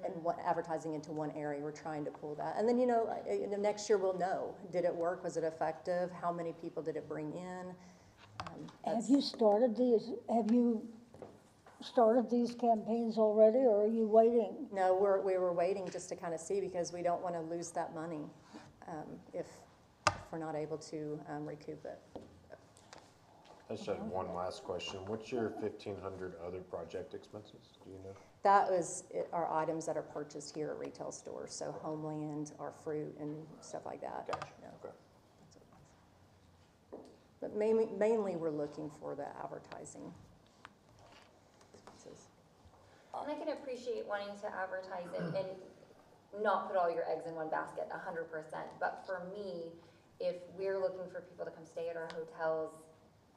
and advertising into one area. We're trying to pull that. And then, next year we'll know, did it work? Was it effective? How many people did it bring in? Have you started these campaigns already, or are you waiting? No, we were waiting just to kind of see, because we don't want to lose that money if we're not able to recoup it. I just had one last question. What's your 1,500 other project expenses? Do you know? That was our items that are purchased here at retail stores, so Homeland, our fruit and stuff like that. Gotcha. Yeah. Okay. But mainly we're looking for the advertising expenses. And I can appreciate wanting to advertise and not put all your eggs in one basket, 100%. But for me, if we're looking for people to come stay at our hotels,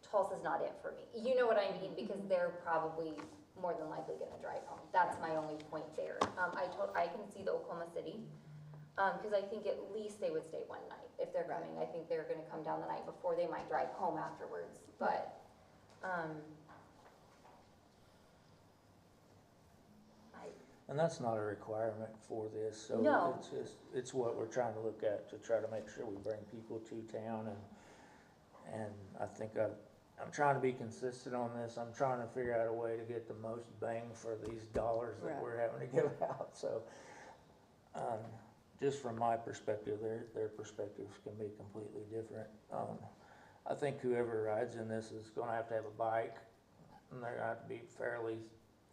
Tulsa's not it for me. You know what I mean? Because they're probably more than likely going to drive home. That's my only point there. I can see the Oklahoma City, because I think at least they would stay one night if they're coming. I think they're going to come down the night before. They might drive home afterwards. But And that's not a requirement for this, so No. it's what we're trying to look at to try to make sure we bring people to town, and I think I'm trying to be consistent on this. I'm trying to figure out a way to get the most bang for these dollars that Right. we're having to give out, so. Just from my perspective, their perspectives can be completely different. I think whoever rides in this is gonna have to have a bike, and they're gonna have to be fairly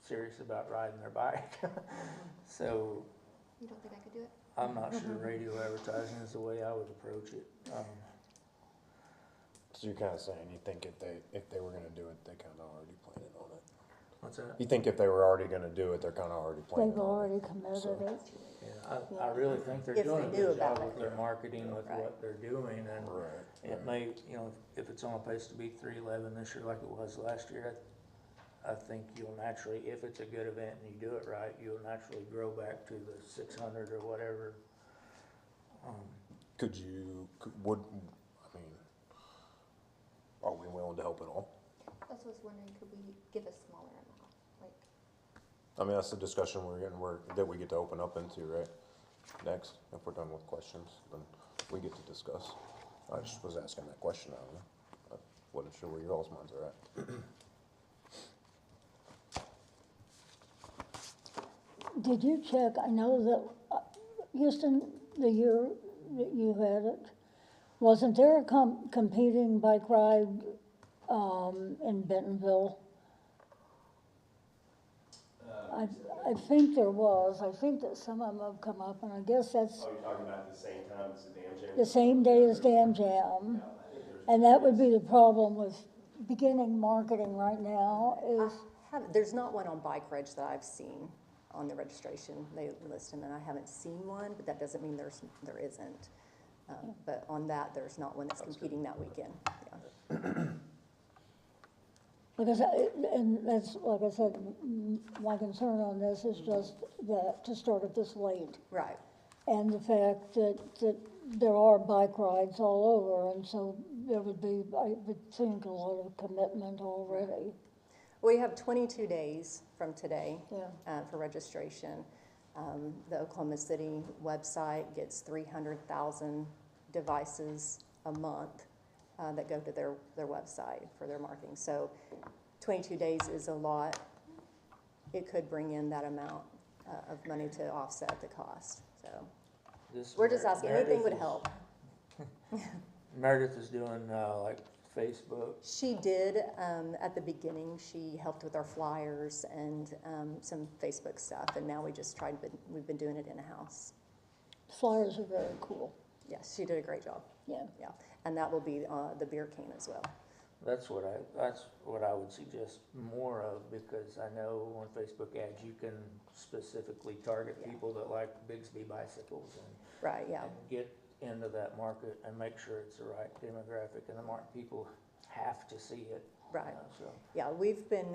serious about riding their bike. So, You don't think I could do it? I'm not sure radio advertising is the way I would approach it. So you're kinda saying you think if they were gonna do it, they kinda already planning on it? What's that? You think if they were already gonna do it, they're kinda already planning They've on already it? committed So- it. Yeah, I really think they're If doing a they knew good job about with it. their marketing, with Right. what they're doing, and Right. it may, if it's on pace to be 311 this year like it was last year, I think you'll naturally, if it's a good event and you do it right, you'll naturally grow back to the 600 or whatever. Are we willing to help at all? That's what I was wondering, could we give a smaller amount? Like, I mean, that's the discussion that we get to open up into, right? Next, if we're done with questions, then we get to discuss. I just was asking that question, I don't know. I wasn't sure where your all's minds are at. Did you check, I know that Houston, the year that you had it, wasn't there a competing bike ride in Bentonville? I think there was. I think that some of them have come up, and I guess that's Oh, you're talking about the same time as the Dam Jam? the same day as Dam Jam. And that would be the problem with beginning marketing right now is, There's not one on Bike Reg that I've seen on the registration. They list them, and I haven't seen one, but that doesn't mean there isn't. But on that, there's not one that's competing that weekend. Yeah. because, and that's, like I said, my concern on this is just that, to start it this late. Right. And the fact that there are bike rides all over, and so there would be, I would think, a lot of commitment already. We have 22 days from today Yeah. for registration. The Oklahoma City website gets 300,000 devices a month that go to their website for their marketing. So 22 days is a lot. It could bring in that amount of money to offset the cost. So we're just asking, anything would help. Meredith is doing like Facebook. She did, at the beginning, she helped with our flyers and some Facebook stuff, and now we've been doing it in-house. Flyers are very cool. Yes, she did a great job. Yeah. Yeah, and that will be the beer can as well. That's what I would suggest more of, because I know on Facebook ads, you can specifically target people that like Bigsby bicycles and. Right, yeah. And get into that market and make sure it's the right demographic, and people have to see it. Right. So. Yeah, we've been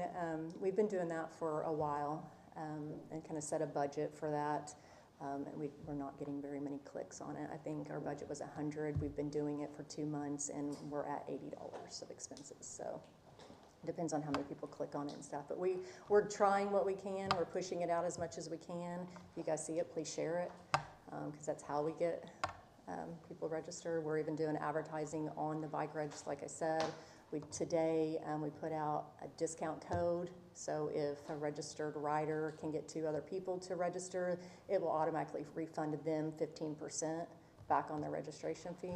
doing that for a while, and kind of set a budget for that. And we're not getting very many clicks on it. I think our budget was 100. We've been doing it for 2 months, and we're at $80 of expenses. So it depends on how many people click on it and stuff. But we're trying what we can. We're pushing it out as much as we can. If you guys see it, please share it, because that's how we get people registered. We're even doing advertising on the bike reg, like I said. Today we put out a discount code, so if a registered rider can get 2 other people to register, it will automatically refund them 15% back on their registration fee.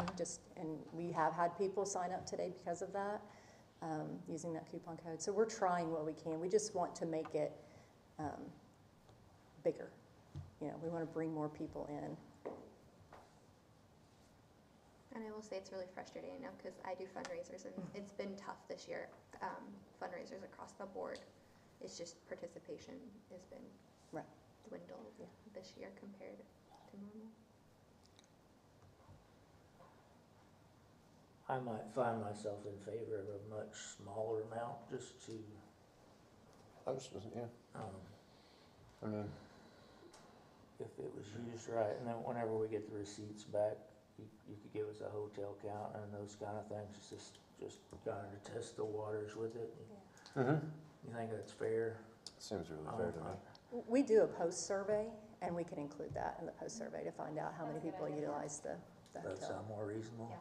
And we have had people sign up today because of that, using that coupon code. So we're trying what we can. We just want to make it bigger. We want to bring more people in. and I will say it's really frustrating, because I do fundraisers, and it's been tough this year, fundraisers across the board. It's just participation has been dwindled this year compared to normal. I might find myself in favor of a much smaller amount, just to, I mean, if it was used right, and then whenever we get the receipts back, you could give us a hotel count and those kind of things, just kind of to test the waters with it. You think that's fair? seems really fair to me. We do a post survey, and we can include that in the post survey to find out how many people utilize the Does that hotel. sound more reasonable?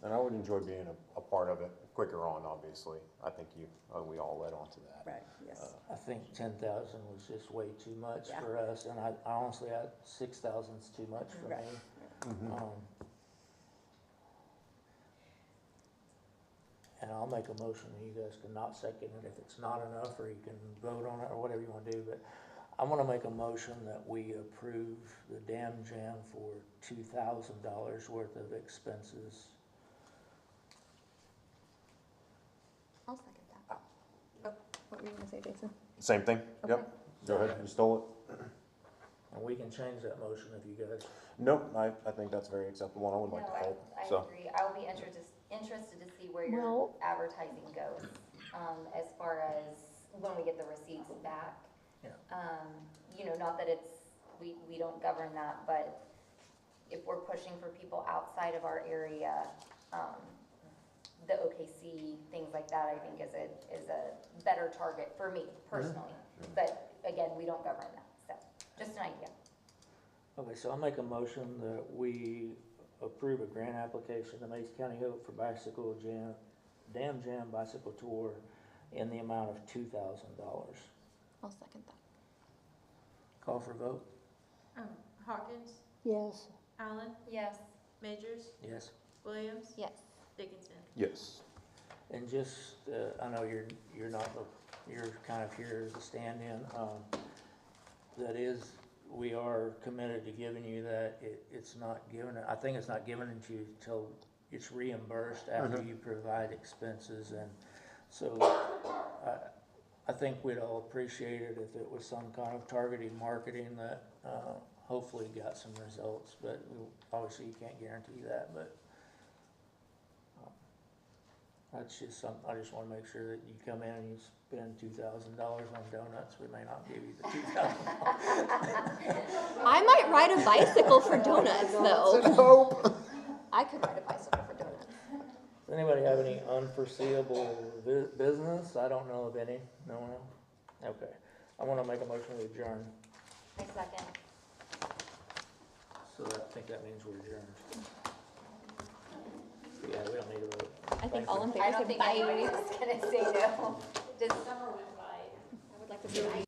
And I would enjoy being a part of it, quicker on, obviously. I think we all led on to that. Right, yes. I think 10,000 was just way too much Yeah. for us, and I honestly, 6,000's too much for Right. me. And I'll make a motion, and you guys can not second it if it's not enough, or you can vote on it, or whatever you wanna do, but I wanna make a motion that we approve the Dam Jam for $2,000 worth of expenses. I'll second that. Oh, what were you gonna say, Jason? Same thing? Okay. Yep. Go ahead, you stole it. And we can change that motion if you guys, Nope, I think that's very acceptable, and I would like to hold, I so. agree. I'll be interested to see where your Well- advertising goes, as far as when we get the receipts back. Yeah. You know, not that we don't govern that, but if we're pushing for people outside of our area, the OKC, things like that, I think is a better target for me personally. But again, we don't govern that, so just an idea. okay, so I'll make a motion that we approve a grant application to Mays County Hope for Dam Jam Bicycle Tour in the amount of $2,000. I'll second that. Call for vote? Hawkins, Yes, Allen, Yes. Majors, Yes. Williams, Yes. Dickinson. Yes. And just, I know you're not, you're kind of here as a stand-in, that is, we are committed to giving you that, it's not given, I think it's not given to you till it's reimbursed after you provide expenses, and so, I think we'd all appreciate it if it was some kind of targeted marketing that, hopefully got some results, but obviously you can't guarantee that, but that's just something, I just wanna make sure that you come in and you spend $2,000 on donuts, we may not give you the $2,000. I might ride a bicycle for donuts, though. I could ride a bicycle for donuts. Does anybody have any unforeseeable business? I don't know of any. No one? Okay. I wanna make a motion to adjourn, I second. so I think that means we're adjourned. Yeah, we don't need a vote. I think Thank all you. in favor I don't say think bye. anybody's gonna say no. Does Summer went by. I would like to say bye.